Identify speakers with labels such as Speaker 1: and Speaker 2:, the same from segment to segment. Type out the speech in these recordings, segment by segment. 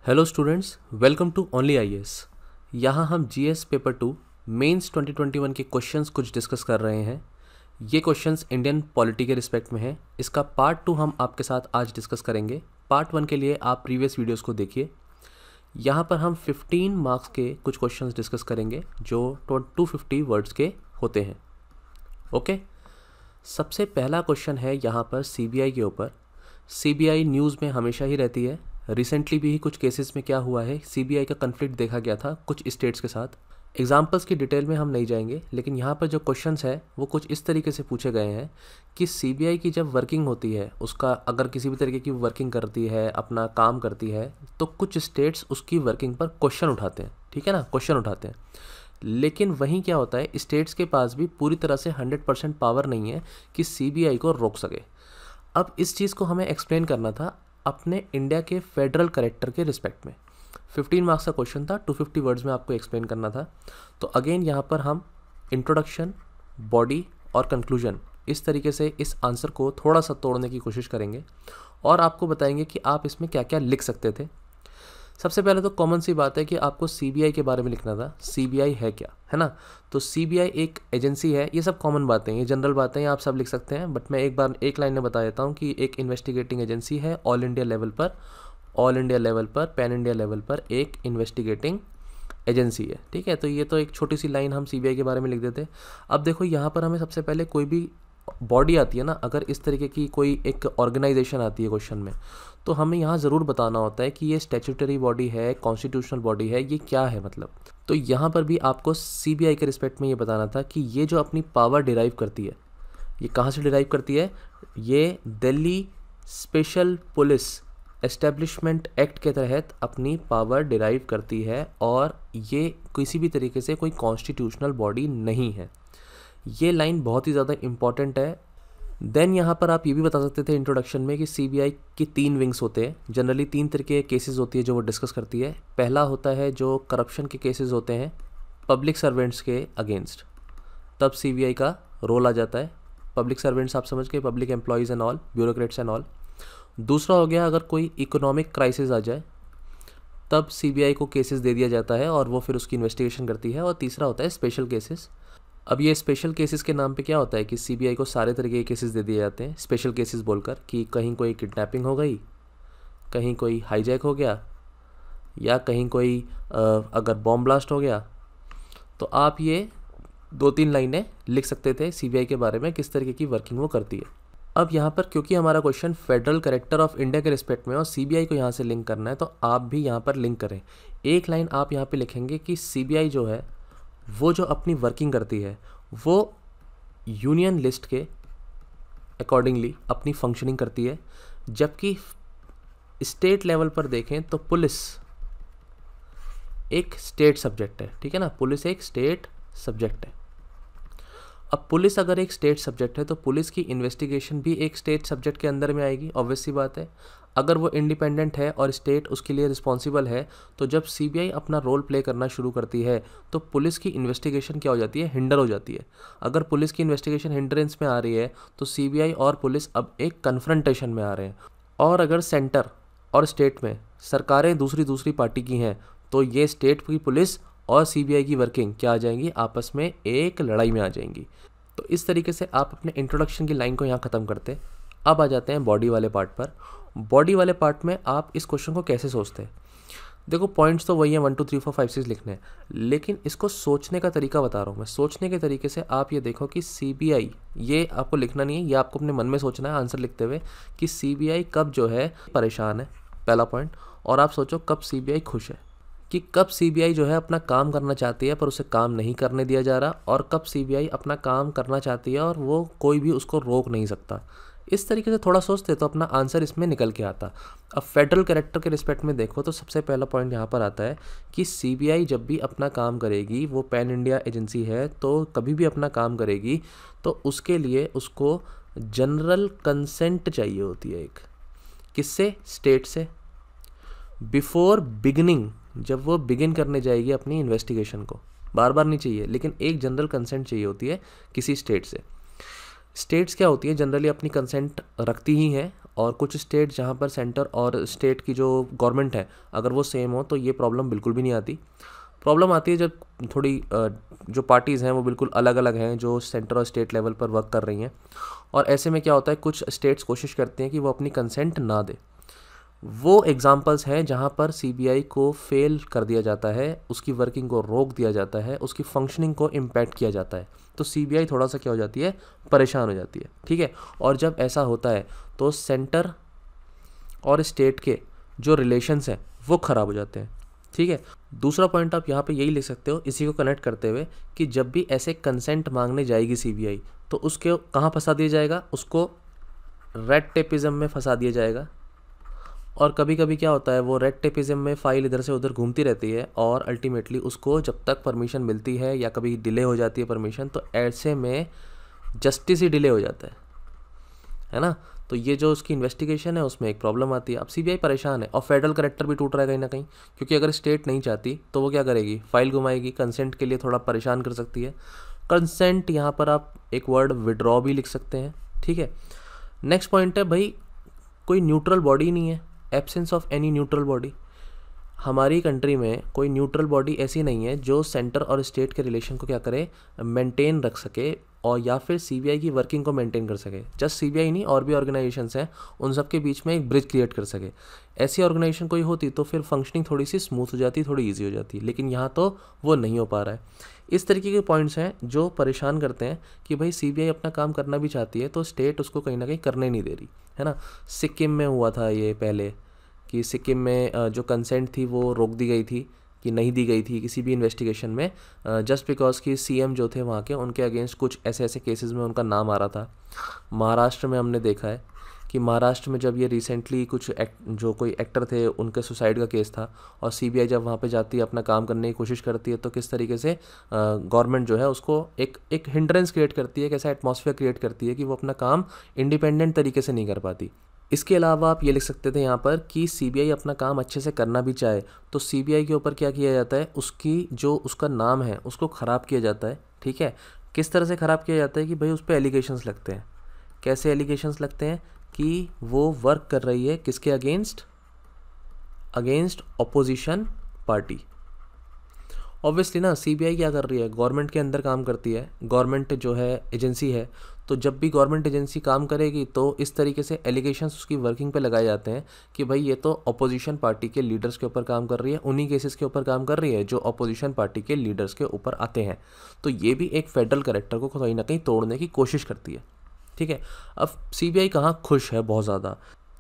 Speaker 1: Hello students, welcome to only IAS. यहाँ हम GS paper 2 mains 2021 के क्वेश्चंस कुछ डिस्कस कर रहे हैं। ये क्वेश्चंस इंडियन पॉलिटी के रिस्पेक्ट में है। इसका पार्ट 2 हम आपके साथ आज डिस्कस करेंगे। पार्ट 1 के लिए आप प्रीवियस वीडियोस को देखिए। यहाँ पर हम 15 मार्क्स के कुछ क्वेश्चंस डिस्कस करेंगे जो 250 वर्ड्स के होते हैं। ओके, सबसे पहला क्वेश्चन है यहाँ पर सीबीआई के ऊपर। सीबीआई न्यूज़ में हमेशा ही रहती है। रिसेंटली भी कुछ केसेस में क्या हुआ है, सीबीआई का कन्फ्लिक्ट देखा गया था कुछ स्टेट्स के साथ। एग्जाम्पल्स की डिटेल में हम नहीं जाएंगे, लेकिन यहाँ पर जो क्वेश्चंस है वो कुछ इस तरीके से पूछे गए हैं कि सीबीआई की जब वर्किंग होती है, उसका अगर किसी भी तरीके की वर्किंग करती है, अपना काम करती है, तो कुछ स्टेट्स उसकी वर्किंग पर क्वेश्चन उठाते हैं। ठीक है ना, क्वेश्चन उठाते हैं। लेकिन वहीं क्या होता है, स्टेट्स के पास भी पूरी तरह से 100% पावर नहीं है कि सीबीआई को रोक सके। अब इस चीज़ को हमें एक्सप्लेन करना था अपने इंडिया के फेडरल करेक्टर के रिस्पेक्ट में। 15 मार्क्स का क्वेश्चन था, 250 वर्ड्स में आपको एक्सप्लेन करना था। तो अगेन यहाँ पर हम इंट्रोडक्शन, बॉडी और कंक्लूजन इस तरीके से इस आंसर को थोड़ा सा तोड़ने की कोशिश करेंगे और आपको बताएंगे कि आप इसमें क्या क्या लिख सकते थे। सबसे पहले तो कॉमन सी बात है कि आपको सीबीआई के बारे में लिखना था। सीबीआई है क्या, है ना। तो सीबीआई एक एजेंसी है। ये सब कॉमन बातें, ये जनरल बातें आप सब लिख सकते हैं, बट मैं एक बार एक लाइन में बता देता हूँ कि एक इन्वेस्टिगेटिंग एजेंसी है ऑल इंडिया लेवल पर, पैन इंडिया लेवल पर एक इन्वेस्टिगेटिंग एजेंसी है। ठीक है, तो ये तो एक छोटी सी लाइन हम सीबीआई के बारे में लिख देते। अब देखो यहाँ पर हमें सबसे पहले कोई भी बॉडी आती है ना, अगर इस तरीके की कोई एक ऑर्गेनाइजेशन आती है क्वेश्चन में, तो हमें यहाँ ज़रूर बताना होता है कि ये स्टैट्यूटरी बॉडी है, कॉन्स्टिट्यूशनल बॉडी है, ये क्या है मतलब। तो यहाँ पर भी आपको सीबीआई के रिस्पेक्ट में ये बताना था कि ये जो अपनी पावर डिराइव करती है, ये कहाँ से डिराइव करती है। ये Delhi special police establishment act के तहत अपनी पावर डिराइव करती है और ये किसी भी तरीके से कोई कॉन्स्टिट्यूशनल बॉडी नहीं है। ये लाइन बहुत ही ज़्यादा इंपॉर्टेंट है। देन यहाँ पर आप ये भी बता सकते थे इंट्रोडक्शन में कि सीबीआई की 3 विंग्स होते हैं। जनरली 3 तरह के केसेस होती है जो वो डिस्कस करती है। पहला होता है जो करप्शन के केसेस होते हैं पब्लिक सर्वेंट्स के अगेंस्ट, तब सीबीआई का रोल आ जाता है। पब्लिक सर्वेंट्स आप समझ के, public employees and all, bureaucrats and all. दूसरा हो गया अगर कोई इकोनॉमिक क्राइसिस आ जाए, तब सीबीआई को केसेस दे दिया जाता है और वो फिर उसकी इन्वेस्टिगेशन करती है। और तीसरा होता है स्पेशल केसेस। अब ये स्पेशल केसेस के नाम पे क्या होता है कि सीबीआई को सारे तरीके के केसेस दे दिए जाते हैं स्पेशल केसेस बोलकर, कि कहीं कोई किडनैपिंग हो गई, कहीं कोई हाईजैक हो गया, या कहीं कोई अगर बॉम्ब ब्लास्ट हो गया। तो आप ये 2-3 लाइनें लिख सकते थे सीबीआई के बारे में, किस तरीके की वर्किंग वो करती है। अब यहाँ पर क्योंकि हमारा question federal character of India के रिस्पेक्ट में और सीबीआई को यहाँ से लिंक करना है, तो आप भी यहाँ पर लिंक करें। एक लाइन आप यहाँ पर लिखेंगे कि सीबीआई जो है वो जो अपनी वर्किंग करती है वो यूनियन लिस्ट के अकॉर्डिंगली अपनी फंक्शनिंग करती है, जबकि स्टेट लेवल पर देखें तो पुलिस एक स्टेट सब्जेक्ट है। ठीक है ना, पुलिस एक स्टेट सब्जेक्ट है। अब पुलिस अगर एक स्टेट सब्जेक्ट है तो पुलिस की इन्वेस्टिगेशन भी एक स्टेट सब्जेक्ट के अंदर में आएगी, ऑब्वियस सी बात है। अगर वो इंडिपेंडेंट है और स्टेट उसके लिए रिस्पॉन्सिबल है, तो जब सीबीआई अपना रोल प्ले करना शुरू करती है तो पुलिस की इन्वेस्टिगेशन क्या हो जाती है, हिंडर हो जाती है। अगर पुलिस की इन्वेस्टिगेशन हिंड्रेंस में आ रही है तो सीबीआई और पुलिस अब एक कन्फ्रंटेशन में आ रहे हैं। और अगर सेंटर और स्टेट में सरकारें दूसरी पार्टी की हैं, तो ये स्टेट की पुलिस और सीबीआई की वर्किंग क्या आ जाएंगी, आपस में एक लड़ाई में आ जाएंगी। तो इस तरीके से आप अपने इंट्रोडक्शन की लाइन को यहाँ ख़त्म करते हैं। अब आ जाते हैं बॉडी वाले पार्ट पर। बॉडी वाले पार्ट में आप इस क्वेश्चन को कैसे सोचते हैं। देखो पॉइंट्स तो वही हैं, 1 2 3 4 5 6 लिखने हैं, लेकिन इसको सोचने का तरीका बता रहा हूँ मैं। सोचने के तरीके से आप ये देखो कि सीबीआई, ये आपको लिखना नहीं है, ये आपको अपने मन में सोचना है आंसर लिखते हुए कि सीबीआई कब जो है परेशान है, पहला पॉइंट। और आप सोचो कब सीबीआई खुश है, कि कब सीबीआई जो है अपना काम करना चाहती है पर उसे काम नहीं करने दिया जा रहा, और कब सीबीआई अपना काम करना चाहती है और वो कोई भी उसको रोक नहीं सकता। इस तरीके से थोड़ा सोचते तो अपना आंसर इसमें निकल के आता। अब फेडरल कैरेक्टर के रिस्पेक्ट में देखो तो सबसे पहला पॉइंट यहाँ पर आता है कि सीबीआई जब भी अपना काम करेगी, वो पैन इंडिया एजेंसी है, तो कभी भी अपना काम करेगी तो उसके लिए उसको जनरल कंसेंट चाहिए होती है एक। किससे? स्टेट से। बिफोर बिगिनिंग, जब वो बिगिन करने जाएगी अपनी इन्वेस्टिगेशन को, बार बार नहीं चाहिए, लेकिन एक जनरल कंसेंट चाहिए होती है किसी स्टेट से। स्टेट्स क्या होती है जनरली अपनी कंसेंट रखती ही हैं, और कुछ स्टेट जहाँ पर सेंटर और स्टेट की जो गवर्नमेंट है अगर वो सेम हो तो ये प्रॉब्लम बिल्कुल भी नहीं आती। प्रॉब्लम आती है जब थोड़ी जो पार्टीज़ हैं वो बिल्कुल अलग अलग हैं, जो सेंटर और स्टेट लेवल पर वर्क कर रही हैं, और ऐसे में क्या होता है कुछ स्टेट्स कोशिश करते हैं कि वो अपनी कंसेंट ना दे। वो एग्जांपल्स हैं जहाँ पर सीबीआई को फेल कर दिया जाता है, उसकी वर्किंग को रोक दिया जाता है, उसकी फंक्शनिंग को इम्पैक्ट किया जाता है, तो सीबीआई थोड़ा सा क्या हो जाती है, परेशान हो जाती है। ठीक है, और जब ऐसा होता है तो सेंटर और स्टेट के जो रिलेशंस हैं वो ख़राब हो जाते हैं। ठीक है, दूसरा पॉइंट आप यहाँ पे यही लिख सकते हो इसी को कनेक्ट करते हुए कि जब भी ऐसे कंसेंट मांगने जाएगी सीबीआई तो उसके कहाँ फंसा दिया जाएगा, उसको रेड टेपिज्म में फंसा दिया जाएगा। और कभी कभी क्या होता है वो रेड टेपिज्म में फाइल इधर से उधर घूमती रहती है, और अल्टीमेटली उसको जब तक परमिशन मिलती है या कभी डिले हो जाती है परमिशन, तो ऐसे में जस्टिस ही डिले हो जाता है ना। तो ये जो उसकी इन्वेस्टिगेशन है उसमें एक प्रॉब्लम आती है। अब सीबीआई परेशान है और फेडरल करेक्टर भी टूट रहा है कहीं ना कहीं, क्योंकि अगर स्टेट नहीं चाहती तो वो क्या करेगी, फाइल घुमाएगी, कंसेंट के लिए थोड़ा परेशान कर सकती है। कंसेंट यहाँ पर आप एक वर्ड विड्रॉ भी लिख सकते हैं। ठीक है, नेक्स्ट पॉइंट है भाई कोई न्यूट्रल बॉडी नहीं है, absence of any neutral body. हमारी कंट्री में कोई न्यूट्रल बॉडी ऐसी नहीं है जो सेंटर और स्टेट के रिलेशन को क्या करे, मेंटेन रख सके, और या फिर सीबीआई की वर्किंग को मेंटेन कर सके। जस्ट सीबीआई नहीं, और भी ऑर्गेनाइजेशंस हैं, उन सब के बीच में एक ब्रिज क्रिएट कर सके। ऐसी ऑर्गेनाइजेशन कोई होती तो फिर फंक्शनिंग थोड़ी सी स्मूथ हो जाती, थोड़ी ईजी हो जाती, लेकिन यहाँ तो वो नहीं हो पा रहा है। इस तरीके के पॉइंट्स हैं जो परेशान करते हैं कि भाई सीबीआई अपना काम करना भी चाहती है तो स्टेट उसको कहीं ना कहीं करने नहीं दे रही है ना। सिक्किम में हुआ था ये पहले कि सिक्किम में जो कंसेंट थी वो रोक दी गई थी, कि नहीं दी गई थी किसी भी इन्वेस्टिगेशन में, जस्ट बिकॉज कि सीएम जो थे वहाँ के उनके अगेंस्ट कुछ ऐसे ऐसे केसेस में उनका नाम आ रहा था। महाराष्ट्र में हमने देखा है कि महाराष्ट्र में जब ये रिसेंटली कुछ जो कोई एक्टर थे उनके सुसाइड का केस था, और सीबीआई जब वहाँ पे जाती है अपना काम करने की कोशिश करती है तो किस तरीके से गवर्नमेंट जो है उसको एक हिंड्रेंस क्रिएट करती है, एक ऐसा एटमॉस्फेयर क्रिएट करती है कि वो अपना काम इंडिपेंडेंट तरीके से नहीं कर पाती। इसके अलावा आप ये लिख सकते थे यहाँ पर कि सीबीआई अपना काम अच्छे से करना भी चाहे तो सीबीआई के ऊपर क्या किया जाता है, उसकी जो उसका नाम है उसको ख़राब किया जाता है। ठीक है, किस तरह से ख़राब किया जाता है कि भाई उस पर एलिगेशंस लगते हैं। कैसे एलिगेशंस लगते हैं कि वो वर्क कर रही है किसके against, against opposition party. Obviously ना सीबीआई क्या कर रही है, गवर्नमेंट के अंदर काम करती है, गवर्नमेंट जो है एजेंसी है, तो जब भी गवर्नमेंट एजेंसी काम करेगी तो इस तरीके से एलिगेशंस उसकी वर्किंग पे लगाए जाते हैं कि भाई ये तो अपोजिशन पार्टी के लीडर्स के ऊपर काम कर रही है, उन्हीं केसेस के ऊपर काम कर रही है जो अपोजिशन पार्टी के लीडर्स के ऊपर आते हैं। तो ये भी एक फेडरल कैरेक्टर को कहीं ना कहीं तोड़ने की कोशिश करती है। ठीक है, अब सीबीआई कहाँ खुश है बहुत ज़्यादा।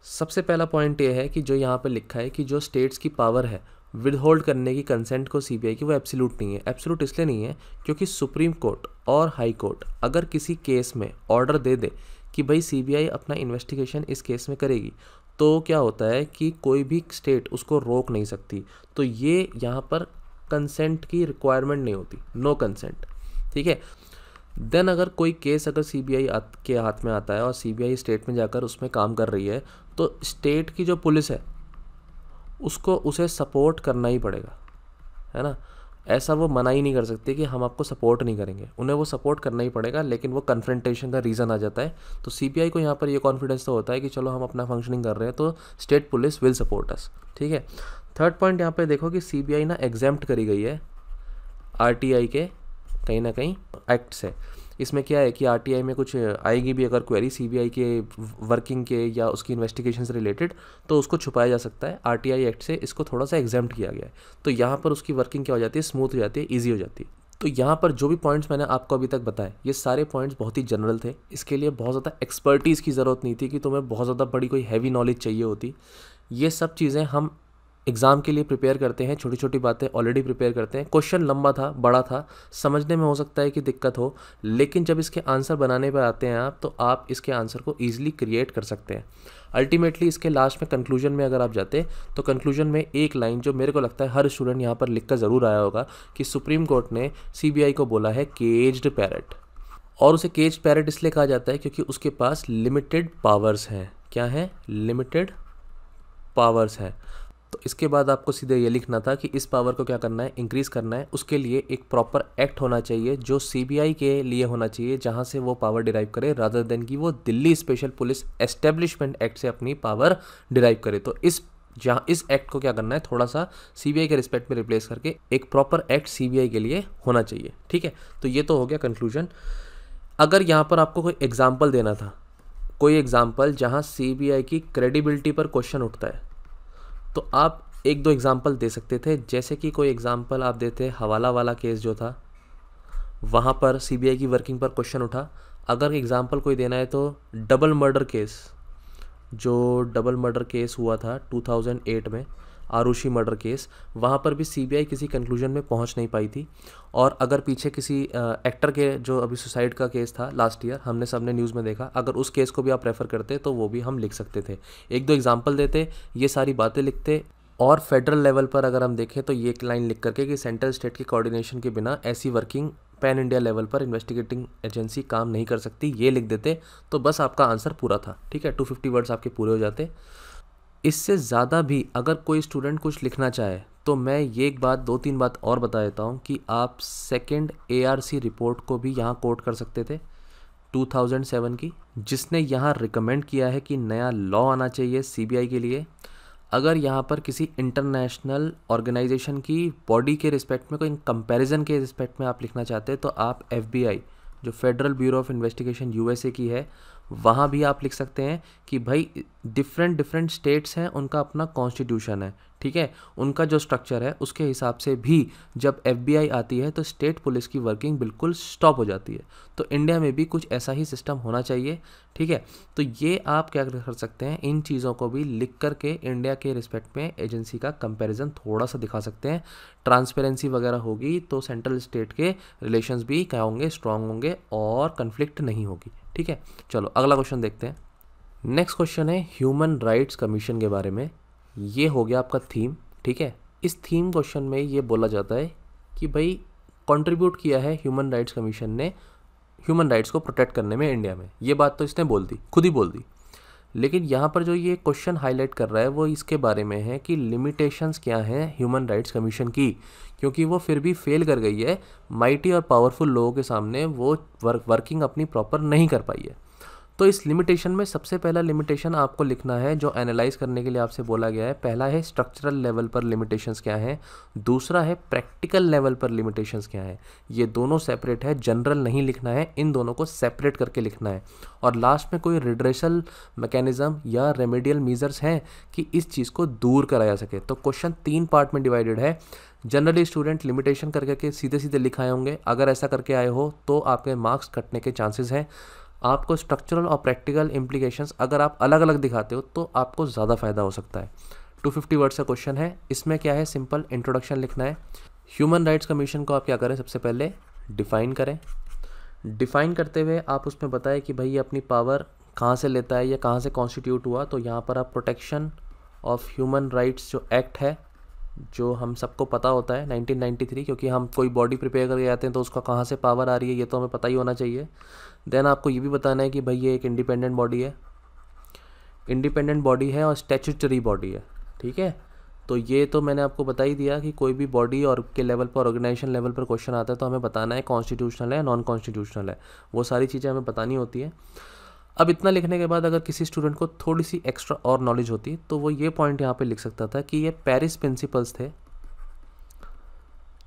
Speaker 1: सबसे पहला पॉइंट ये है कि जो यहाँ पे लिखा है कि जो स्टेट्स की पावर है विद होल्ड करने की कंसेंट को सीबीआई की, वो एब्सोल्यूट नहीं है। एब्सोल्यूट इसलिए नहीं है क्योंकि सुप्रीम कोर्ट और हाई कोर्ट अगर किसी केस में ऑर्डर दे दे कि भाई सीबीआई अपना इन्वेस्टिगेशन इस केस में करेगी, तो क्या होता है कि कोई भी स्टेट उसको रोक नहीं सकती। तो ये यहाँ पर कंसेंट की रिक्वायरमेंट नहीं होती, नो कंसेंट। ठीक है, देन अगर कोई केस अगर सीबीआई के हाथ में आता है और सीबीआई स्टेट में जाकर उसमें काम कर रही है, तो स्टेट की जो पुलिस है उसको उसे सपोर्ट करना ही पड़ेगा, है ना। ऐसा वो मना ही नहीं कर सकते कि हम आपको सपोर्ट नहीं करेंगे, उन्हें वो सपोर्ट करना ही पड़ेगा, लेकिन वो कन्फ्रंटेशन का रीज़न आ जाता है। तो सीबीआई को यहाँ पर ये कॉन्फिडेंस तो होता है कि चलो हम अपना फंक्शनिंग कर रहे हैं तो state police will support us. ठीक है, थर्ड पॉइंट यहाँ पे देखो कि सीबीआई ना एग्जेम्प्ट करी गई है आरटीआई के कहीं ना कहीं एक्ट से। इसमें क्या है कि आरटीआई में कुछ आएगी भी अगर क्वेरी सीबीआई के वर्किंग के या उसकी इन्वेस्टिगेशन से रिलेटेड, तो उसको छुपाया जा सकता है। आरटीआई एक्ट से इसको थोड़ा सा एग्जेम्प्ट किया गया है, तो यहाँ पर उसकी वर्किंग क्या हो जाती है, स्मूथ हो जाती है, ईजी हो जाती है। तो यहाँ पर जो भी पॉइंट्स मैंने आपको अभी तक बताए ये सारे पॉइंट्स बहुत ही जनरल थे। इसके लिए बहुत ज़्यादा एक्सपर्टीज़ की ज़रूरत नहीं थी कि तुम्हें बहुत ज़्यादा बड़ी कोई हैवी नॉलेज चाहिए होती। ये सब चीज़ें हम एग्ज़ाम के लिए प्रिपेयर करते हैं, छोटी छोटी बातें ऑलरेडी प्रिपेयर करते हैं। क्वेश्चन लंबा था, बड़ा था, समझने में हो सकता है कि दिक्कत हो, लेकिन जब इसके आंसर बनाने पर आते हैं आप, तो आप इसके आंसर को ईजिली क्रिएट कर सकते हैं। अल्टीमेटली इसके लास्ट में कंक्लूजन में अगर आप जाते तो कंक्लूजन में एक लाइन जो मेरे को लगता है हर स्टूडेंट यहाँ पर लिख कर ज़रूर आया होगा कि सुप्रीम कोर्ट ने सीबीआई को बोला है केज्ड पैरट। और उसे केज्ड पैरट इसलिए कहा जाता है क्योंकि उसके पास लिमिटेड पावर्स हैं। क्या है? लिमिटेड पावर्स हैं। तो इसके बाद आपको सीधे ये लिखना था कि इस पावर को क्या करना है, इंक्रीज़ करना है। उसके लिए एक प्रॉपर एक्ट होना चाहिए जो सीबीआई के लिए होना चाहिए, जहाँ से वो पावर डिराइव करे, रादर देन कि वो Delhi special police establishment act से अपनी पावर डिराइव करे। तो इस एक्ट को क्या करना है, थोड़ा सा सीबीआई के रिस्पेक्ट में रिप्लेस करके एक प्रॉपर एक्ट सीबीआई के लिए होना चाहिए। ठीक है, तो ये तो हो गया कंक्लूजन। अगर यहाँ पर आपको कोई एग्जाम्पल देना था, कोई एग्जाम्पल जहाँ सीबीआई की क्रेडिबिलिटी पर क्वेश्चन उठता है, तो आप एक दो एग्जाम्पल दे सकते थे। जैसे कि कोई एग्जाम्पल आप देते, हवाला वाला केस जो था, वहाँ पर सीबीआई की वर्किंग पर क्वेश्चन उठा। अगर एग्जाम्पल कोई देना है तो डबल मर्डर केस, जो डबल मर्डर केस हुआ था 2008 में, आरुषि मर्डर केस, वहाँ पर भी सीबीआई किसी कंक्लूजन में पहुँच नहीं पाई थी। और अगर पीछे किसी एक्टर के जो अभी सुसाइड का केस था लास्ट ईयर, हमने सबने न्यूज़ में देखा, अगर उस केस को भी आप रेफ़र करते तो वो भी हम लिख सकते थे। एक दो एग्जाम्पल देते, ये सारी बातें लिखते। और फेडरल लेवल पर अगर हम देखें तो ये एक लाइन लिख करके कि सेंट्रल स्टेट की कोऑर्डिनेशन के बिना ऐसी वर्किंग पैन इंडिया लेवल पर इन्वेस्टिगेटिंग एजेंसी काम नहीं कर सकती, ये लिख देते तो बस आपका आंसर पूरा था। ठीक है, 250 वर्ड्स आपके पूरे हो जाते। इससे ज़्यादा भी अगर कोई स्टूडेंट कुछ लिखना चाहे तो मैं ये एक बात, दो तीन बात और बता देता हूँ कि आप सेकेंड ARC रिपोर्ट को भी यहाँ कोट कर सकते थे 2007 की, जिसने यहाँ रिकमेंड किया है कि नया लॉ आना चाहिए सीबीआई के लिए। अगर यहाँ पर किसी इंटरनेशनल ऑर्गेनाइजेशन की बॉडी के रिस्पेक्ट में, कोई कंपैरिजन के रिस्पेक्ट में आप लिखना चाहते हैं तो आप FBI, जो federal bureau of investigation USA की है, वहाँ भी आप लिख सकते हैं कि भाई डिफरेंट स्टेट्स हैं, उनका अपना कॉन्स्टिट्यूशन है। ठीक है, उनका जो स्ट्रक्चर है उसके हिसाब से भी जब FBI आती है तो स्टेट पुलिस की वर्किंग बिल्कुल स्टॉप हो जाती है। तो इंडिया में भी कुछ ऐसा ही सिस्टम होना चाहिए। ठीक है, तो ये आप क्या कर सकते हैं, इन चीज़ों को भी लिख करके इंडिया के रिस्पेक्ट में एजेंसी का कंपैरिजन थोड़ा सा दिखा सकते हैं। ट्रांसपेरेंसी वगैरह होगी तो सेंट्रल स्टेट के रिलेशंस भी क्या होंगे, स्ट्रांग होंगे और कन्फ्लिक्ट नहीं होगी। ठीक है, चलो अगला क्वेश्चन देखते हैं। नेक्स्ट क्वेश्चन है ह्यूमन राइट्स कमीशन के बारे में। ये हो गया आपका थीम। ठीक है, इस थीम क्वेश्चन में ये बोला जाता है कि भाई कंट्रीब्यूट किया है ह्यूमन राइट्स कमीशन ने ह्यूमन राइट्स को प्रोटेक्ट करने में इंडिया में। ये बात तो इसने बोल दी, खुद ही बोल दी। लेकिन यहाँ पर जो ये क्वेश्चन हाईलाइट कर रहा है वो इसके बारे में है कि लिमिटेशंस क्या हैं ह्यूमन राइट्स कमीशन की, क्योंकि वो फिर भी फेल कर गई है। माइटी और पावरफुल लोगों के सामने वो वर्किंग अपनी प्रॉपर नहीं कर पाई है। तो इस लिमिटेशन में सबसे पहला लिमिटेशन आपको लिखना है जो एनालाइज करने के लिए आपसे बोला गया है। पहला है स्ट्रक्चरल लेवल पर लिमिटेशंस क्या हैं, दूसरा है प्रैक्टिकल लेवल पर लिमिटेशंस क्या हैं। ये दोनों सेपरेट है, जनरल नहीं लिखना है, इन दोनों को सेपरेट करके लिखना है। और लास्ट में कोई रिड्रेसल मैकेनिज्म या रेमेडियल मेजर्स हैं कि इस चीज़ को दूर करा जा सके। तो क्वेश्चन 3 पार्ट में डिवाइडेड है। जनरली स्टूडेंट लिमिटेशन करके सीधे सीधे लिखाए होंगे, अगर ऐसा करके आए हो तो आपके मार्क्स कटने के चांसेस हैं। आपको स्ट्रक्चरल और प्रैक्टिकल इम्प्लीकेशंस अगर आप अलग अलग दिखाते हो तो आपको ज़्यादा फायदा हो सकता है। 250 वर्ड्स का क्वेश्चन है। इसमें क्या है, सिंपल इंट्रोडक्शन लिखना है। ह्यूमन राइट्स कमीशन को आप क्या करें, सबसे पहले डिफ़ाइन करें। डिफ़ाइन करते हुए आप उसमें बताएं कि भाई ये अपनी पावर कहाँ से लेता है या कहाँ से कॉन्स्टिट्यूट हुआ। तो यहाँ पर आप प्रोटेक्शन ऑफ ह्यूमन राइट्स जो एक्ट है, जो हम सबको पता होता है 1993, क्योंकि हम कोई बॉडी प्रिपेयर करके आते हैं तो उसका कहाँ से पावर आ रही है ये तो हमें पता ही होना चाहिए। देन आपको ये भी बताना है कि भाई ये एक इंडिपेंडेंट बॉडी है, इंडिपेंडेंट बॉडी है और स्टैट्यूटरी बॉडी है। ठीक है, तो ये तो मैंने आपको बता ही दिया कि कोई भी बॉडी और के लेवल पर, ऑर्गेनाइजेशन लेवल पर क्वेश्चन आता है तो हमें बताना है कॉन्स्टिट्यूशनल है, नॉन कॉन्स्टिट्यूशनल है, वो सारी चीज़ें हमें बतानी होती है। अब इतना लिखने के बाद अगर किसी स्टूडेंट को थोड़ी सी एक्स्ट्रा और नॉलेज होती तो वो ये पॉइंट यहाँ पे लिख सकता था कि ये पेरिस प्रिंसिपल्स थे,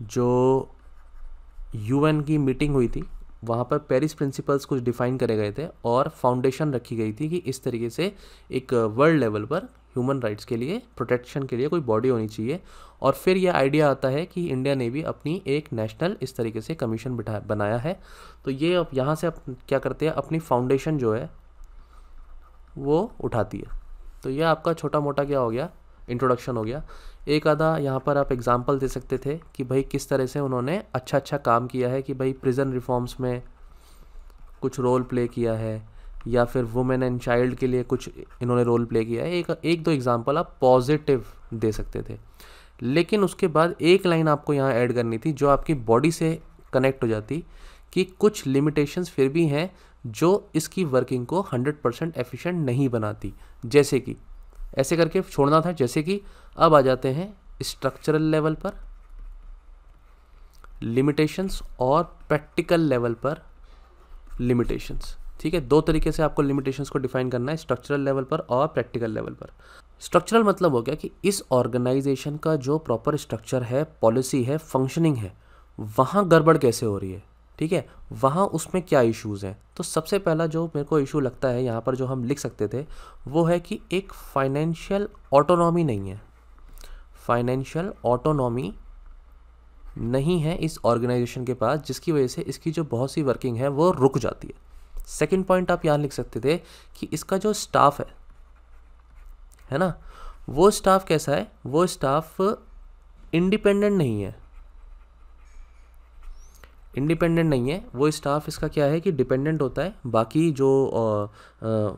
Speaker 1: जो UN की मीटिंग हुई थी, वहाँ पर पेरिस प्रिंसिपल्स कुछ डिफाइन करे गए थे और फाउंडेशन रखी गई थी कि इस तरीके से एक वर्ल्ड लेवल पर ह्यूमन राइट्स के लिए, प्रोटेक्शन के लिए कोई बॉडी होनी चाहिए। और फिर ये आइडिया आता है कि इंडिया ने भी अपनी एक नेशनल इस तरीके से कमीशन बनाया है। तो ये अब यहाँ से क्या करते हैं, अपनी फाउंडेशन जो है वो उठाती है। तो ये आपका छोटा मोटा क्या हो गया, इंट्रोडक्शन हो गया। एक आधा यहाँ पर आप एग्जांपल दे सकते थे कि भाई किस तरह से उन्होंने अच्छा काम किया है, कि भाई प्रिजन रिफॉर्म्स में कुछ रोल प्ले किया है या फिर वुमेन एंड चाइल्ड के लिए कुछ इन्होंने रोल प्ले किया है। एक दो एग्जांपल आप पॉजिटिव दे सकते थे, लेकिन उसके बाद एक लाइन आपको यहाँ ऐड करनी थी जो आपकी बॉडी से कनेक्ट हो जाती कि कुछ लिमिटेशंस फिर भी हैं जो इसकी वर्किंग को 100% एफिशिएंट नहीं बनाती। जैसे कि ऐसे करके छोड़ना था। जैसे कि अब आ जाते हैं स्ट्रक्चरल लेवल पर लिमिटेशंस और प्रैक्टिकल लेवल पर लिमिटेशंस। ठीक है, दो तरीके से आपको लिमिटेशंस को डिफाइन करना है, स्ट्रक्चरल लेवल पर और प्रैक्टिकल लेवल पर। स्ट्रक्चरल मतलब हो गया कि इस ऑर्गेनाइजेशन का जो प्रॉपर स्ट्रक्चर है, पॉलिसी है, फंक्शनिंग है, वहाँ गड़बड़ कैसे हो रही है। ठीक है, वहाँ उसमें क्या इश्यूज़ हैं। तो सबसे पहला जो मेरे को इशू लगता है यहाँ पर जो हम लिख सकते थे वो है कि एक फाइनेंशियल ऑटोनॉमी नहीं है, फाइनेंशियल ऑटोनॉमी नहीं है इस ऑर्गेनाइजेशन के पास, जिसकी वजह से इसकी जो बहुत सी वर्किंग है वो रुक जाती है। सेकंड पॉइंट आप यहाँ लिख सकते थे कि इसका जो स्टाफ है ना, वो स्टाफ कैसा है, वो स्टाफ इंडिपेंडेंट नहीं है, इंडिपेंडेंट नहीं है वो स्टाफ। इसका क्या है कि डिपेंडेंट होता है, बाकी जो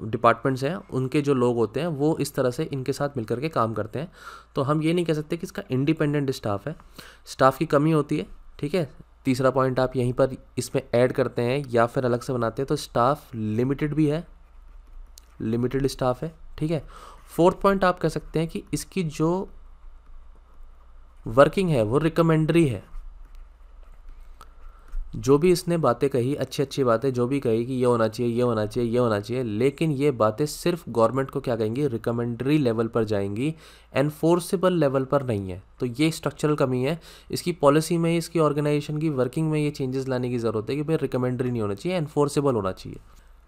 Speaker 1: डिपार्टमेंट्स हैं उनके जो लोग होते हैं वो इस तरह से इनके साथ मिलकर के काम करते हैं। तो हम ये नहीं कह सकते कि इसका इंडिपेंडेंट स्टाफ है, स्टाफ की कमी होती है। ठीक है, तीसरा पॉइंट आप यहीं पर इसमें ऐड करते हैं या फिर अलग से बनाते हैं, तो स्टाफ लिमिटेड भी है, लिमिटेड स्टाफ है। ठीक है, फोर्थ पॉइंट आप कह सकते हैं कि इसकी जो वर्किंग है वो रिकमेंडरी है। जो भी इसने बातें कही, अच्छी अच्छी बातें जो भी कही कि ये होना चाहिए, ये होना चाहिए, ये होना चाहिए, लेकिन ये बातें सिर्फ गवर्नमेंट को क्या कहेंगी, रिकमेंडरी लेवल पर जाएंगी, एनफोर्सेबल लेवल पर नहीं है। तो ये स्ट्रक्चरल कमी है इसकी पॉलिसी में, इसकी ऑर्गेनाइजेशन की वर्किंग में ये चेंजेस लाने की ज़रूरत है कि भाई रिकमेंडरी नहीं होना चाहिए, एनफोर्सेबल होना चाहिए।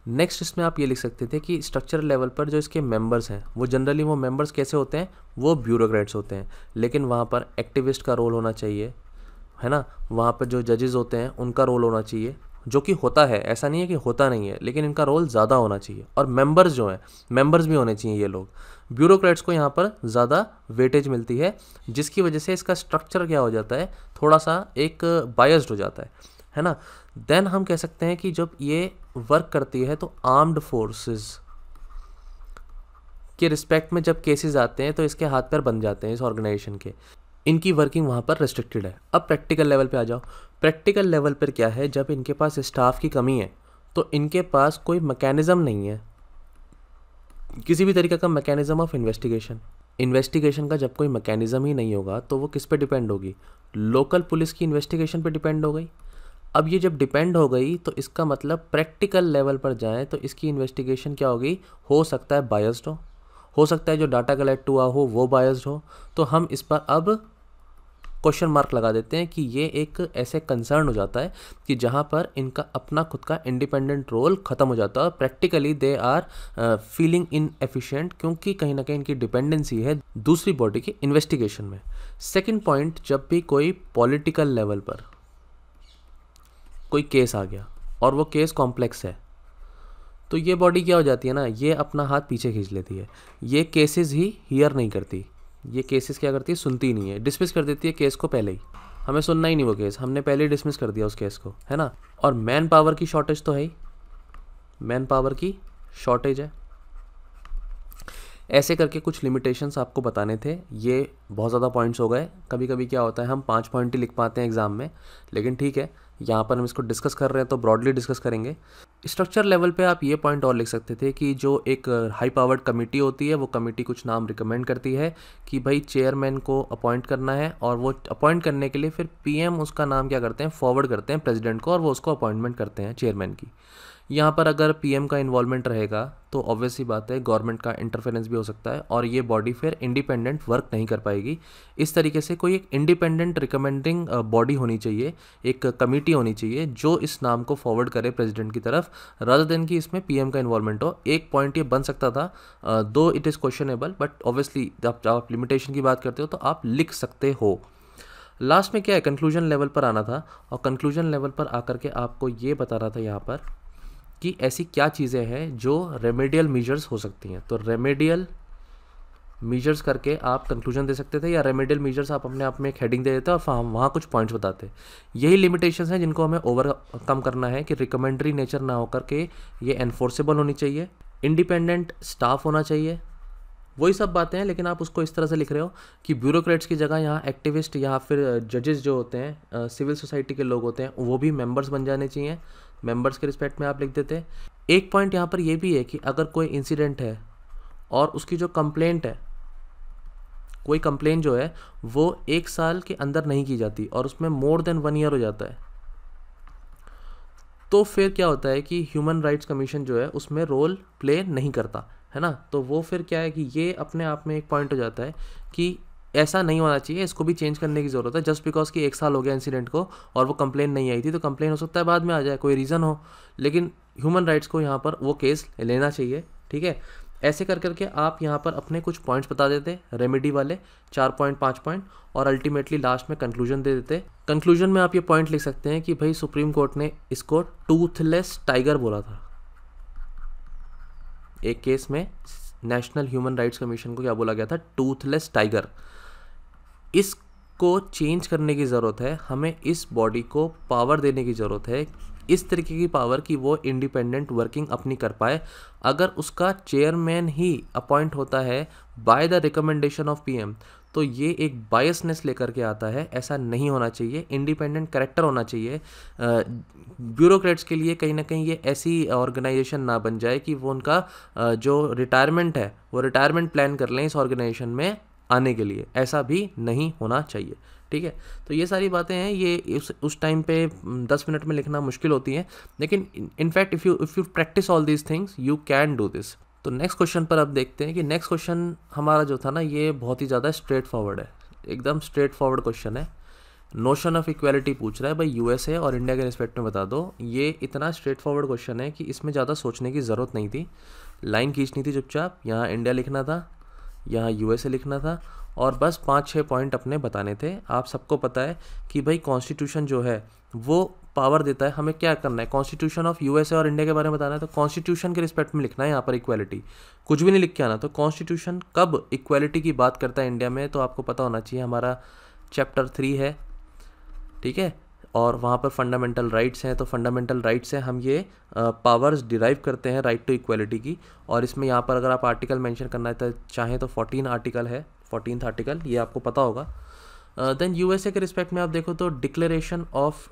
Speaker 1: नेक्स्ट इसमें आप ये लिख सकते थे कि स्ट्रक्चरल लेवल पर जो इसके मेंबर्स हैं वो जनरली वो मेंबर्स कैसे होते हैं, वो ब्यूरोक्रेट्स होते हैं, लेकिन वहाँ पर एक्टिविस्ट का रोल होना चाहिए, है ना। वहाँ पर जो जजेस होते हैं उनका रोल होना चाहिए, जो कि होता है, ऐसा नहीं है कि होता नहीं है, लेकिन इनका रोल ज़्यादा होना चाहिए। और मेंबर्स जो हैं, मेंबर्स भी होने चाहिए ये लोग। ब्यूरोक्रेट्स को यहाँ पर ज़्यादा वेटेज मिलती है, जिसकी वजह से इसका स्ट्रक्चर क्या हो जाता है, थोड़ा सा एक बायस्ड हो जाता है ना। देन हम कह सकते हैं कि जब ये वर्क करती है तो आर्म्ड फोर्सेस के रिस्पेक्ट में जब केसेस आते हैं तो इसके हाथ पैर बन जाते हैं इस ऑर्गेनाइजेशन के, इनकी वर्किंग वहाँ पर रेस्ट्रिक्टेड है। अब प्रैक्टिकल लेवल पे आ जाओ। प्रैक्टिकल लेवल पर क्या है, जब इनके पास स्टाफ की कमी है तो इनके पास कोई मैकेनिज़्म नहीं है, किसी भी तरीके का मैकेनिज़्म ऑफ इन्वेस्टिगेशन। इन्वेस्टिगेशन का जब कोई मैकेनिज़्म ही नहीं होगा तो वो किस पे डिपेंड होगी, लोकल पुलिस की इन्वेस्टिगेशन पे डिपेंड हो गई। अब ये जब डिपेंड हो गई तो इसका मतलब प्रैक्टिकल लेवल पर जाएँ तो इसकी इन्वेस्टिगेशन क्या होगी, हो सकता है बायस्ड हो सकता है जो डाटा कलेक्ट हुआ हो वो बायस्ड हो। तो हम इस पर अब क्वेश्चन मार्क लगा देते हैं कि ये एक ऐसे कंसर्न हो जाता है कि जहाँ पर इनका अपना खुद का इंडिपेंडेंट रोल ख़त्म हो जाता है, practically they are feeling inefficient, क्योंकि कहीं ना कहीं इनकी डिपेंडेंसी है दूसरी बॉडी के इन्वेस्टिगेशन में। सेकंड पॉइंट, जब भी कोई पॉलिटिकल लेवल पर कोई केस आ गया और वो केस कॉम्प्लेक्स है तो ये बॉडी क्या हो जाती है ना, ये अपना हाथ पीछे खींच लेती है, ये केसेस ही हियर नहीं करती, ये केसेस क्या करती है, सुनती नहीं है, डिसमिस कर देती है केस को पहले ही, हमें सुनना ही नहीं वो केस, हमने पहले ही डिसमिस कर दिया उस केस को, है ना। और मैन पावर की शॉर्टेज तो है ही, मैन पावर की शॉर्टेज है। ऐसे करके कुछ लिमिटेशंस आपको बताने थे, ये बहुत ज़्यादा पॉइंट्स हो गए। कभी कभी क्या होता है हम 5 पॉइंट ही लिख पाते हैं एग्ज़ाम में, लेकिन ठीक है यहाँ पर हम इसको डिस्कस कर रहे हैं तो ब्रॉडली डिस्कस करेंगे। स्ट्रक्चर लेवल पे आप ये पॉइंट और लिख सकते थे कि जो एक हाई पावर्ड कमेटी होती है वो कमेटी कुछ नाम रिकमेंड करती है कि भाई चेयरमैन को अपॉइंट करना है, और वो अपॉइंट करने के लिए फिर पीएम उसका नाम क्या करते हैं, फॉरवर्ड करते हैं प्रेसिडेंट को, और वो उसको अपॉइंटमेंट करते हैं चेयरमैन की। यहाँ पर अगर पीएम का इन्वॉल्वमेंट रहेगा तो ऑब्वियस ही बात है गवर्नमेंट का इंटरफेरेंस भी हो सकता है और ये बॉडी फिर इंडिपेंडेंट वर्क नहीं कर पाएगी। इस तरीके से कोई एक इंडिपेंडेंट रिकमेंडिंग बॉडी होनी चाहिए, एक कमेटी होनी चाहिए जो इस नाम को फॉरवर्ड करे प्रेसिडेंट की तरफ, रादर देन कि इसमें पीएम का इन्वॉल्वमेंट हो। एक पॉइंट ये बन सकता था, दो it is questionable, but obviously जब आप लिमिटेशन की बात करते हो तो आप लिख सकते हो। लास्ट में क्या है, कंक्लूजन लेवल पर आना था, और कंक्लूजन लेवल पर आकर के आपको ये बता रहा था यहाँ पर कि ऐसी क्या चीज़ें हैं जो रेमेडियल मीजर्स हो सकती हैं। तो रेमेडियल मीजर्स करके आप कंक्लूजन दे सकते थे, या रेमेडियल मीजर्स आप अपने आप में एक हेडिंग दे देते और हम वहाँ कुछ पॉइंट्स बताते। यही लिमिटेशंस हैं जिनको हमें ओवरकम करना है कि रिकमेंडरी नेचर ना होकर के ये एनफोर्सेबल होनी चाहिए, इंडिपेंडेंट स्टाफ होना चाहिए, वही सब बातें हैं। लेकिन आप उसको इस तरह से लिख रहे हो कि ब्यूरोक्रेट्स की जगह यहाँ एक्टिविस्ट या फिर जजेस जो होते हैं, सिविल सोसाइटी के लोग होते हैं, वो भी मेंबर्स बन जाने चाहिए, मेंबर्स के रिस्पेक्ट में आप लिख देते। एक पॉइंट यहाँ पर ये भी है कि अगर कोई इंसिडेंट है और उसकी जो कंप्लेंट है, कोई कंप्लेंट जो है वो 1 साल के अंदर नहीं की जाती और उसमें मोर देन 1 ईयर हो जाता है, तो फिर क्या होता है कि ह्यूमन राइट्स कमीशन जो है उसमें रोल प्ले नहीं करता है ना। तो वो फिर क्या है कि ये अपने आप में एक पॉइंट हो जाता है कि ऐसा नहीं होना चाहिए, इसको भी चेंज करने की ज़रूरत है। जस्ट बिकॉज कि 1 साल हो गया इंसिडेंट को और वो कंप्लेन नहीं आई थी, तो कंप्लेन हो सकता है बाद में आ जाए, कोई रीज़न हो, लेकिन ह्यूमन राइट्स को यहाँ पर वो केस लेना चाहिए। ठीक है, ऐसे कर करके आप यहाँ पर अपने कुछ पॉइंट्स बता देते, रेमेडी वाले 4 पॉइंट 5 पॉइंट, और अल्टीमेटली लास्ट में कंक्लूजन दे देते। कंक्लूजन में आप ये पॉइंट लिख सकते हैं कि भाई सुप्रीम कोर्ट ने इसको टूथलेस टाइगर बोला था। एक केस में नेशनल ह्यूमन राइट्स कमीशन को क्या बोला गया था? Toothless tiger. इसको चेंज करने की ज़रूरत है, हमें इस बॉडी को पावर देने की ज़रूरत है, इस तरीके की पावर कि वो इंडिपेंडेंट वर्किंग अपनी कर पाए। अगर उसका चेयरमैन ही अपॉइंट होता है by the recommendation of PM, तो ये एक बायसनेस लेकर के आता है, ऐसा नहीं होना चाहिए। इंडिपेंडेंट कैरेक्टर होना चाहिए। ब्यूरोक्रेट्स के लिए कहीं ना कहीं ये ऐसी ऑर्गेनाइजेशन ना बन जाए कि वो उनका जो रिटायरमेंट है वो रिटायरमेंट प्लान कर लें इस ऑर्गेनाइजेशन में आने के लिए, ऐसा भी नहीं होना चाहिए। ठीक है, तो ये सारी बातें हैं, ये उस टाइम पे 10 मिनट में लिखना मुश्किल होती हैं, लेकिन in fact if you practice all these things you can do this. तो नेक्स्ट क्वेश्चन पर अब देखते हैं कि नेक्स्ट क्वेश्चन हमारा जो था ना, ये बहुत ही ज़्यादा स्ट्रेट फॉरवर्ड है, एकदम स्ट्रेट फॉरवर्ड क्वेश्चन है। नोशन ऑफ इक्वालिटी पूछ रहा है भाई, यूएसए और इंडिया के रिस्पेक्ट में बता दो। ये इतना स्ट्रेट फॉरवर्ड क्वेश्चन है कि इसमें ज़्यादा सोचने की ज़रूरत नहीं थी, लाइन खींचनी थी चुपचाप, यहाँ इंडिया लिखना था, यहाँ यूएसए लिखना था, और बस 5-6 पॉइंट अपने बताने थे। आप सबको पता है कि भाई कॉन्स्टिट्यूशन जो है वो पावर देता है, हमें क्या करना है, कॉन्स्टिट्यूशन ऑफ यूएसए और इंडिया के बारे में बताना है, तो कॉन्स्टिट्यूशन के रिस्पेक्ट में लिखना है यहाँ पर इक्वालिटी, कुछ भी नहीं लिख के आना। तो कॉन्स्टिट्यूशन कब इक्वालिटी की बात करता है इंडिया में, तो आपको पता होना चाहिए, हमारा चैप्टर 3 है, ठीक है, और वहाँ पर फंडामेंटल राइट्स हैं। तो फंडामेंटल राइट्स से हम ये पावर्स डिराइव करते हैं राइट टू इक्वालिटी की, और इसमें यहाँ पर अगर आप आर्टिकल मेंशन करना है तो चाहें तो 14 आर्टिकल है, 14th आर्टिकल, ये आपको पता होगा। देन यूएसए के रिस्पेक्ट में आप देखो तो declaration of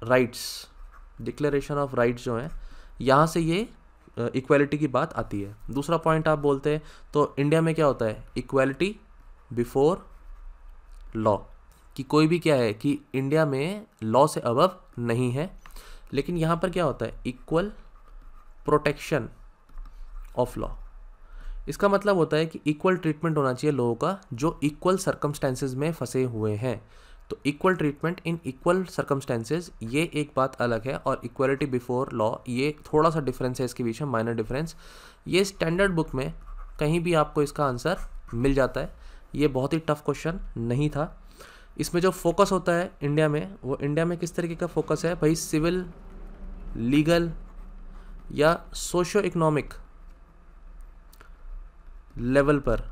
Speaker 1: rights, declaration of rights जो हैं, यहाँ से ये इक्वालिटी की बात आती है। दूसरा पॉइंट आप बोलते हैं तो इंडिया में क्या होता है, इक्वालिटी बिफोर लॉ, कि कोई भी क्या है कि इंडिया में लॉ से अबव नहीं है, लेकिन यहाँ पर क्या होता है, इक्वल प्रोटेक्शन ऑफ लॉ। इसका मतलब होता है कि इक्वल ट्रीटमेंट होना चाहिए लोगों का जो इक्वल सर्कमस्टेंसेज में फंसे हुए हैं। तो equal treatment in equal circumstances, ये एक बात अलग है, और इक्वलिटी बिफोर लॉ, ये थोड़ा सा डिफरेंस है इसके बीच में, माइनर डिफरेंस। ये स्टैंडर्ड बुक में कहीं भी आपको इसका आंसर मिल जाता है, ये बहुत ही टफ क्वेश्चन नहीं था। इसमें जो फोकस होता है इंडिया में, वो इंडिया में किस तरीके का फोकस है भाई, सिविल, लीगल या सोशो इकोनॉमिक लेवल पर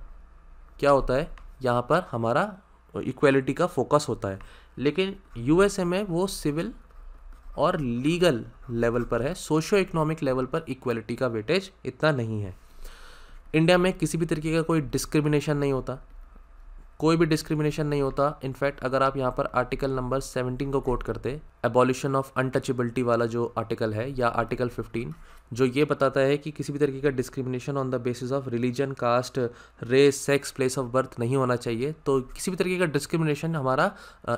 Speaker 1: क्या होता है, यहाँ पर हमारा इक्वालिटी का फोकस होता है। लेकिन यूएसए में वो सिविल और लीगल लेवल पर है, सोशो इकोनॉमिक लेवल पर इक्वालिटी का वेटेज इतना नहीं है। इंडिया में किसी भी तरीके का कोई डिस्क्रिमिनेशन नहीं होता, कोई भी डिस्क्रिमिनेशन नहीं होता। इनफैक्ट अगर आप यहाँ पर आर्टिकल नंबर 17 को कोट करते, एबॉलिशन ऑफ अनटचेबिलिटी वाला जो आर्टिकल है, या आर्टिकल 15 जो ये बताता है कि किसी भी तरीके का discrimination on the basis of religion, caste, race, sex, place of birth नहीं होना चाहिए। तो किसी भी तरीके का डिस्क्रिमिनेशन, हमारा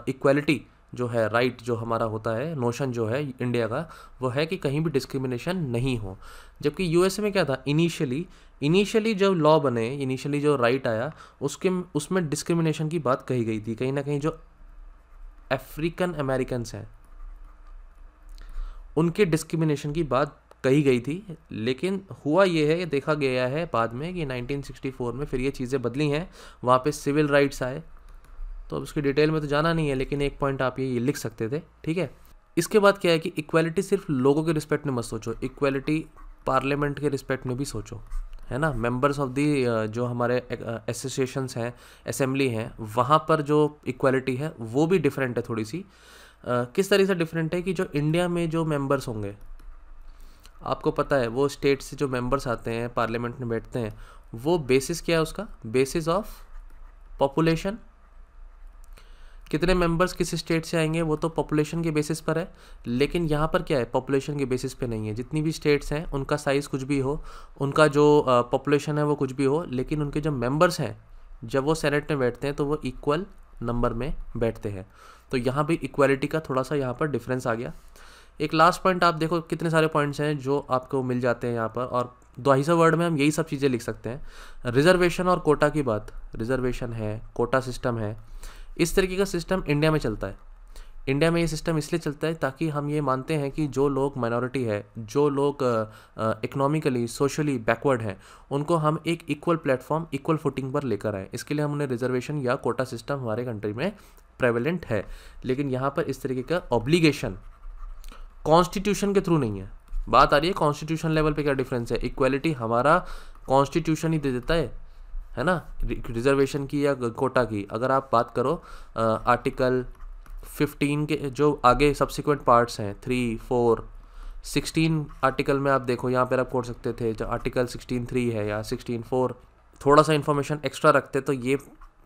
Speaker 1: इक्वालिटी जो है, राइट जो हमारा होता है, नोशन जो है इंडिया का, वो है कि कहीं भी डिस्क्रिमिनेशन नहीं हो। जबकि यूएसए में क्या था, इनिशियली जब लॉ बने, इनिशियली जो राइट आया, उसमें डिस्क्रिमिनेशन की बात कही गई थी। कहीं ना कहीं जो अफ्रीकन अमेरिकन्स हैं उनके डिस्क्रिमिनेशन की बात कही गई थी। लेकिन हुआ ये है, देखा गया है बाद में कि 1964 में फिर ये चीज़ें बदली हैं, वहाँ पे सिविल राइट्स आए। तो अब उसकी डिटेल में तो जाना नहीं है, लेकिन एक पॉइंट आप ये लिख सकते थे, ठीक है। इसके बाद क्या है कि इक्वालिटी सिर्फ लोगों के रिस्पेक्ट में मत सोचो, इक्वालिटी पार्लियामेंट के रिस्पेक्ट में भी सोचो, है ना। मेंबर्स ऑफ दी जो हमारे एसोसिएशंस हैं, असेंबली हैं, वहाँ पर जो इक्वालिटी है वो भी डिफरेंट है थोड़ी सी। किस तरह से डिफरेंट है कि जो इंडिया में जो मेंबर्स होंगे, आपको पता है वो स्टेट से जो मेंबर्स आते हैं पार्लियामेंट में बैठते हैं, वो बेसिस क्या है उसका, बेसिस ऑफ पॉपुलेशन, कितने मेंबर्स किस स्टेट से आएंगे वो तो पॉपुलेशन के बेसिस पर है, लेकिन यहाँ पर क्या है, पॉपुलेशन के बेसिस पे नहीं है। जितनी भी स्टेट्स हैं उनका साइज़ कुछ भी हो, उनका जो पॉपुलेशन है वो कुछ भी हो, लेकिन उनके जो मेंबर्स हैं जब वो सेनेट में बैठते हैं तो वो इक्वल नंबर में बैठते हैं। तो यहाँ भी इक्वालिटी का थोड़ा सा यहाँ पर डिफरेंस आ गया। एक लास्ट पॉइंट आप देखो, कितने सारे पॉइंट्स हैं जो आपको मिल जाते हैं यहाँ पर, और 250 वर्ड में हम यही सब चीज़ें लिख सकते हैं। रिजर्वेशन और कोटा की बात, रिजर्वेशन है, कोटा सिस्टम है, इस तरीके का सिस्टम इंडिया में चलता है। इंडिया में ये सिस्टम इसलिए चलता है ताकि हम ये मानते हैं कि जो लोग माइनॉरिटी है, जो लोग इकोनॉमिकली सोशली बैकवर्ड हैं, उनको हम एक इक्वल प्लेटफॉर्म, इक्वल फुटिंग पर लेकर आए। इसके लिए हमने रिजर्वेशन या कोटा सिस्टम हमारे कंट्री में प्रेवलेंट है। लेकिन यहाँ पर इस तरीके का ऑब्लिगेशन कॉन्स्टिट्यूशन के थ्रू नहीं है। बात आ रही है कॉन्स्टिट्यूशन लेवल पे क्या डिफरेंस है। इक्वालिटी हमारा कॉन्स्टिट्यूशन ही दे देता है ना, रिजर्वेशन की या कोटा की। अगर आप बात करो आर्टिकल 15 के जो आगे सब्सिक्वेंट पार्ट्स हैं 3, 4, 16 आर्टिकल में आप देखो, यहाँ पर आप पढ़ सकते थे जो आर्टिकल 16(3) है या 16(4), थोड़ा सा इन्फॉर्मेशन एक्स्ट्रा रखते तो ये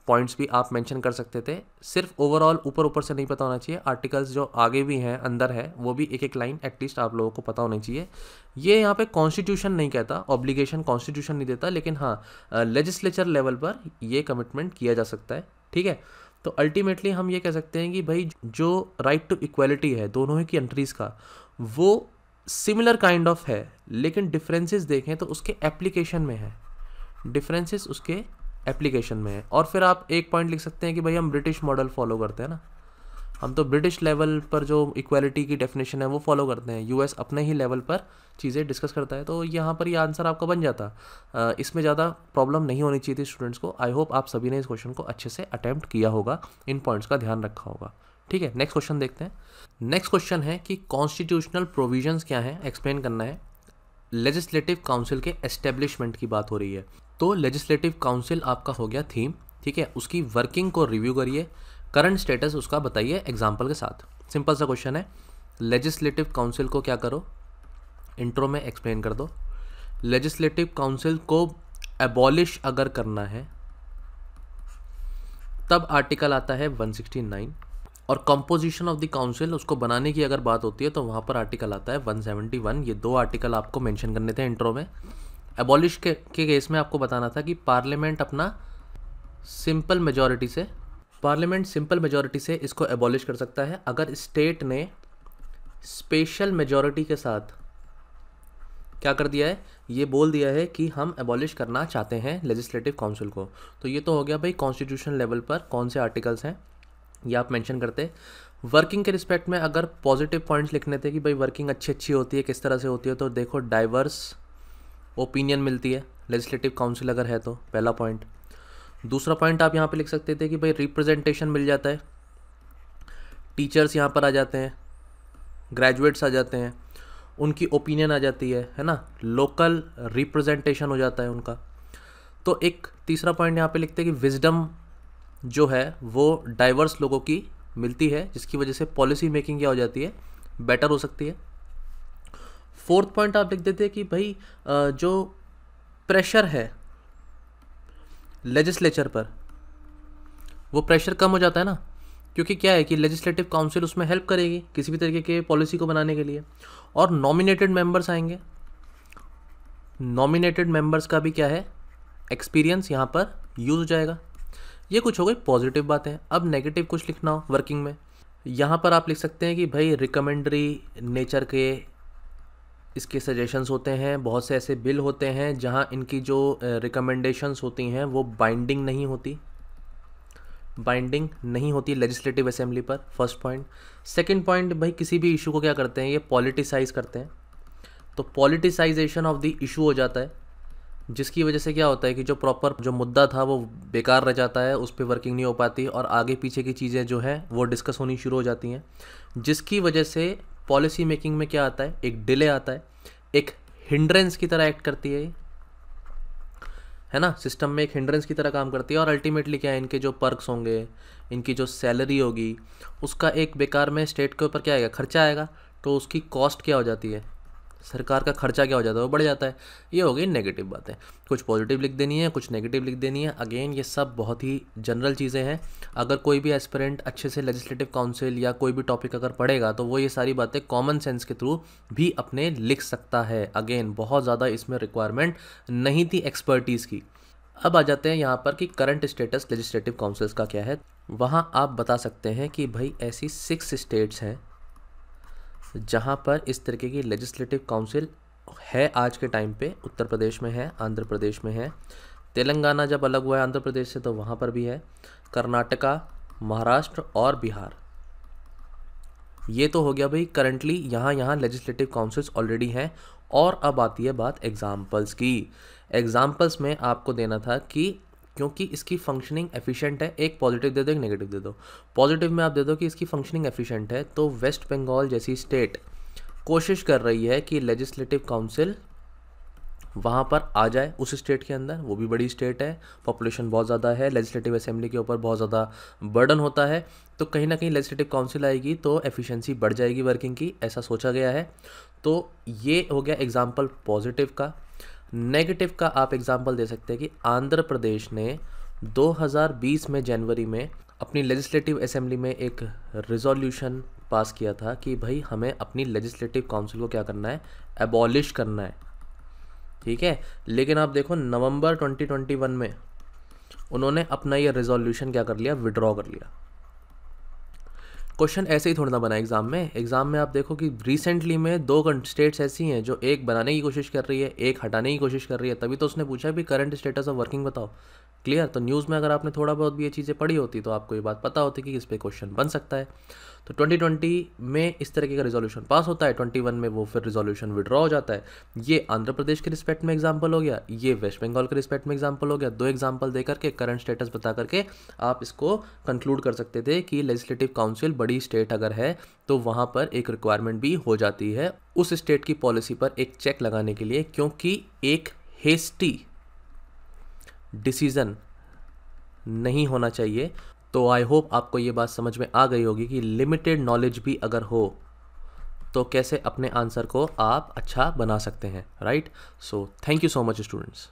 Speaker 1: पॉइंट्स भी आप मेंशन कर सकते थे। सिर्फ ओवरऑल ऊपर ऊपर से नहीं पता होना चाहिए, आर्टिकल्स जो आगे भी हैं अंदर है वो भी एक एक लाइन एटलीस्ट आप लोगों को पता होनी चाहिए। ये यहाँ पे कॉन्स्टिट्यूशन नहीं कहता, ऑब्लिगेशन कॉन्स्टिट्यूशन नहीं देता, लेकिन हाँ लेजिस्लेचर लेवल पर ये कमिटमेंट किया जा सकता है। ठीक है, तो अल्टीमेटली हम ये कह सकते हैं कि भाई जो राइट टू इक्वालिटी है दोनों ही कंट्रीज़ का, वो सिमिलर काइंड ऑफ है, लेकिन डिफरेंसेस देखें तो उसके एप्लीकेशन में है, डिफरेंसेस उसके एप्लीकेशन में है। और फिर आप एक पॉइंट लिख सकते हैं कि भाई हम ब्रिटिश मॉडल फॉलो करते हैं ना, हम तो ब्रिटिश लेवल पर जो इक्वालिटी की डेफिनेशन है वो फॉलो करते हैं, यूएस अपने ही लेवल पर चीज़ें डिस्कस करता है। तो यहाँ पर ये आंसर आपका बन जाता। इसमें ज़्यादा प्रॉब्लम नहीं होनी चाहिए थी स्टूडेंट्स को। आई होप आप सभी ने इस क्वेश्चन को अच्छे से अटैम्प्ट किया होगा, इन पॉइंट्स का ध्यान रखा होगा। ठीक है, नेक्स्ट क्वेश्चन देखते हैं। नेक्स्ट क्वेश्चन है कि कॉन्स्टिट्यूशनल प्रोविजंस क्या हैं, एक्सप्लेन करना है। लेजिस्लेटिव काउंसिल के एस्टेब्लिशमेंट की बात हो रही है। तो लेजिस्लेटिव काउंसिल आपका हो गया थीम। ठीक है, उसकी वर्किंग को रिव्यू करिए, करंट स्टेटस उसका बताइए एग्जाम्पल के साथ। सिंपल सा क्वेश्चन है, लेजिस्लेटिव काउंसिल को क्या करो, इंट्रो में एक्सप्लेन कर दो। लेजिस्लेटिव काउंसिल को एबॉलिश अगर करना है तब आर्टिकल आता है 169, और कंपोजिशन ऑफ द काउंसिल, उसको बनाने की अगर बात होती है तो वहाँ पर आर्टिकल आता है 171। ये दो आर्टिकल आपको मेंशन करने थे इंट्रो में। एबॉलिश के केस में आपको बताना था कि पार्लियामेंट अपना सिंपल मेजॉरिटी से इसको एबॉलिश कर सकता है अगर स्टेट ने स्पेशल मेजॉरिटी के साथ क्या कर दिया है, ये बोल दिया है कि हम एबॉलिश करना चाहते हैं लेजिस्लेटिव काउंसिल को। तो ये तो हो गया भाई कॉन्स्टिट्यूशन लेवल पर कौन से आर्टिकल्स हैं ये आप मेंशन करते। वर्किंग के रिस्पेक्ट में अगर पॉजिटिव पॉइंट्स लिखने थे कि भाई वर्किंग अच्छी होती है, किस तरह से होती है, तो देखो डाइवर्स ओपिनियन मिलती है लेजिस्लेटिव काउंसिल अगर है तो, पहला पॉइंट। दूसरा पॉइंट आप यहाँ पे लिख सकते थे कि भाई रिप्रेजेंटेशन मिल जाता है, टीचर्स यहाँ पर आ जाते हैं, ग्रेजुएट्स आ जाते हैं, उनकी ओपिनियन आ जाती है ना, लोकल रिप्रेजेंटेशन हो जाता है उनका। तो एक तीसरा पॉइंट यहाँ पे लिखते हैं कि विजडम जो है वो डाइवर्स लोगों की मिलती है, जिसकी वजह से पॉलिसी मेकिंग क्या हो जाती है, बेटर हो सकती है। फोर्थ पॉइंट आप लिख देते हैं कि भाई जो प्रेशर है लेजिस्लेचर पर, वो प्रेशर कम हो जाता है ना, क्योंकि क्या है कि लेजिस्लेटिव काउंसिल उसमें हेल्प करेगी किसी भी तरीके के पॉलिसी को बनाने के लिए, और नॉमिनेटेड मेंबर्स आएंगे। नॉमिनेटेड मेंबर्स का भी क्या है, एक्सपीरियंस यहाँ पर यूज हो जाएगा। ये कुछ हो गई पॉजिटिव बातें। अब नेगेटिव कुछ लिखना हो वर्किंग में, यहाँ पर आप लिख सकते हैं कि भाई रिकमेंडरी नेचर के इसके सजेशंस होते हैं। बहुत से ऐसे बिल होते हैं जहाँ इनकी जो रिकमेंडेशंस होती हैं वो बाइंडिंग नहीं होती लेजिस्लेटिव असेंबली पर, फर्स्ट पॉइंट। सेकंड पॉइंट, भाई किसी भी इशू को क्या करते हैं, ये पॉलिटिसाइज करते हैं, तो पॉलिटिसाइजेशन ऑफ द इशू हो जाता है, जिसकी वजह से क्या होता है कि जो प्रॉपर जो मुद्दा था वो बेकार रह जाता है, उस पर वर्किंग नहीं हो पाती, और आगे पीछे की चीज़ें जो हैं वो डिस्कस होनी शुरू हो जाती हैं, जिसकी वजह से पॉलिसी मेकिंग में क्या आता है, एक डिले आता है, एक हिंड्रेंस की तरह एक्ट करती है ना, सिस्टम में एक हिंड्रेंस की तरह काम करती है। और अल्टीमेटली क्या है, इनके जो पर्क्स होंगे, इनकी जो सैलरी होगी, उसका एक बेकार में स्टेट के ऊपर क्या आएगा, खर्चा आएगा, तो उसकी कॉस्ट क्या हो जाती है, सरकार का खर्चा क्या हो जाता है, वो बढ़ जाता है। ये हो गई नेगेटिव बातें। कुछ पॉजिटिव लिख देनी है, कुछ नेगेटिव लिख देनी है। अगेन ये सब बहुत ही जनरल चीज़ें हैं। अगर कोई भी एस्पिरेंट अच्छे से लेजिस्लेटिव काउंसिल या कोई भी टॉपिक अगर पढ़ेगा तो वो ये सारी बातें कॉमन सेंस के थ्रू भी अपने लिख सकता है। अगेन बहुत ज़्यादा इसमें रिक्वायरमेंट नहीं थी एक्सपर्टीज़ की। अब आ जाते हैं यहाँ पर कि करंट स्टेटस लेजिस्लेटिव काउंसिल्स का क्या है। वहाँ आप बता सकते हैं कि भाई ऐसी 6 स्टेट्स हैं जहाँ पर इस तरीके की लेजिस्लेटिव काउंसिल है आज के टाइम पे। उत्तर प्रदेश में है, आंध्र प्रदेश में है, तेलंगाना जब अलग हुआ है आंध्र प्रदेश से तो वहाँ पर भी है, कर्नाटका, महाराष्ट्र और बिहार। ये तो हो गया भाई करंटली यहाँ लेजिस्लेटिव काउंसिल्स ऑलरेडी हैं। और अब आती है बात एग्जाम्पल्स की। एग्जाम्पल्स में आपको देना था कि क्योंकि इसकी फंक्शनिंग एफिशिएंट है, एक पॉजिटिव दे दो एक नेगेटिव दे दो। पॉजिटिव में आप दे दो कि इसकी फंक्शनिंग एफिशिएंट है, तो वेस्ट बंगाल जैसी स्टेट कोशिश कर रही है कि लेजिस्लेटिव काउंसिल वहाँ पर आ जाए उस स्टेट के अंदर। वो भी बड़ी स्टेट है, पॉपुलेशन बहुत ज़्यादा है, लेजिस्लेटिव असेंबली के ऊपर बहुत ज़्यादा बर्डन होता है, तो कहीं ना कहीं लेजिस्लेटिव काउंसिल आएगी तो एफिशिएंसी बढ़ जाएगी वर्किंग की, ऐसा सोचा गया है। तो ये हो गया एग्जाम्पल पॉजिटिव का। नेगेटिव का आप एग्जाम्पल दे सकते हैं कि आंध्र प्रदेश ने 2020 में जनवरी में अपनी लेजिस्लेटिव असेंबली में एक रिजोल्यूशन पास किया था कि भाई हमें अपनी लेजिस्लेटिव काउंसिल को क्या करना है, एबॉलिश करना है। ठीक है, लेकिन आप देखो नवंबर 2021 में उन्होंने अपना ये रिजोल्यूशन क्या कर लिया, विड्रॉ कर लिया। क्वेश्चन ऐसे ही थोड़ा ना बना एग्जाम में आप देखो कि रिसेंटली में 2 स्टेट्स ऐसी हैं जो एक बनाने की कोशिश कर रही है, एक हटाने की कोशिश कर रही है, तभी तो उसने पूछा भी करंट स्टेटस ऑफ वर्किंग बताओ। क्लियर। तो न्यूज़ में अगर आपने थोड़ा बहुत भी ये चीज़ें पढ़ी होती तो आपको ये बात पता होती कि इस पे क्वेश्चन बन सकता है। तो 2020 में इस तरीके का रिजोल्यूशन पास होता है, 21 में वो फिर रिजोल्यूशन विड्रॉ हो जाता है। ये आंध्र प्रदेश के रिस्पेक्ट में एग्जाम्पल हो गया, ये वेस्ट बंगाल के रिस्पेक्ट में एग्जाम्पल हो गया। 2 एग्जाम्पल दे करके करंट स्टेटस बता करके आप इसको कंक्लूड कर सकते थे कि लेजिस्लेटिव काउंसिल बड़ी स्टेट अगर है तो वहाँ पर एक रिक्वायरमेंट भी हो जाती है उस स्टेट की पॉलिसी पर एक चेक लगाने के लिए, क्योंकि एक हेस्टी डिसीजन नहीं होना चाहिए। तो आई होप आपको ये बात समझ में आ गई होगी कि लिमिटेड नॉलेज भी अगर हो तो कैसे अपने आंसर को आप अच्छा बना सकते हैं, right. So thank you so much students.